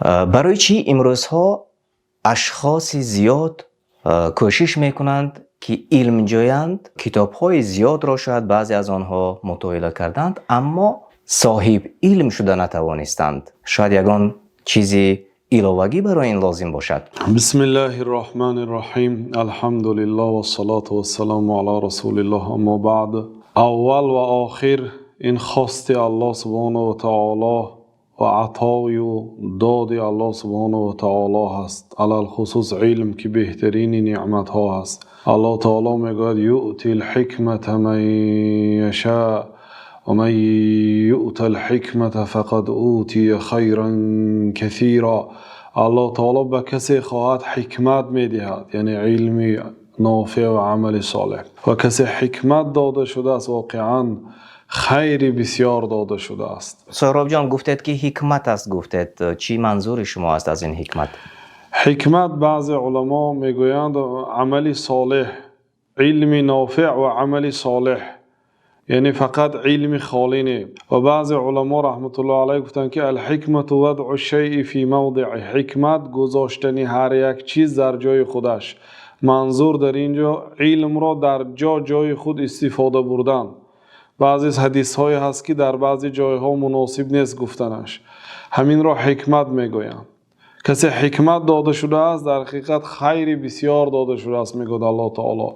برای چی امروزها اشخاص زیاد کوشش میکنند که علم جویند، کتاب‌های زیاد را شاید بعضی از آنها مطالعه کردند اما صاحب علم شده نتوانستند؟ شاید یگان چیزی علاوگی برای این لازم باشد. بسم الله الرحمن الرحیم. الحمد لله و الصلاة و السلام علی رسول الله. اما بعد، اول و آخر این خواست الله سبحانه و تعالی و عطای و داد الله سبحانه و تعالی هست، علل خصوص علم که بهترین نعمت ها هست. الله تعالی میگوید یؤتی الحکمت من یشاء و من یؤت الحکمت فقد اوتی خیرا کثیرا. الله تعالی به کسی خواهد حکمت میدهد، یعنی علم نافع و عمل صالح. و کسی حکمت داده شده است واقعا خیری بسیار داده شده است. سهراب جان گفتید که حکمت است، گفتید چی منظور شما است از این حکمت؟ حکمت بعض علما میگویند عمل صالح، علم نافع و عمل صالح، یعنی فقط علم خالی نه. و بعض علما رحمت الله علیه گفتند که الحکمت وضع الشیء فی موضعه، حکمت گذاشتن هر یک چیز در جای خودش. منظور در اینجا علم را در جای خود استفاده بردن. بعضی حدیث های هست که در بعضی جایها مناسب نیست گفتنش، همین را حکمت میگویند. کسی حکمت داده شده است در حقیقت خیر بسیار داده شده است، میگوید الله تعالی.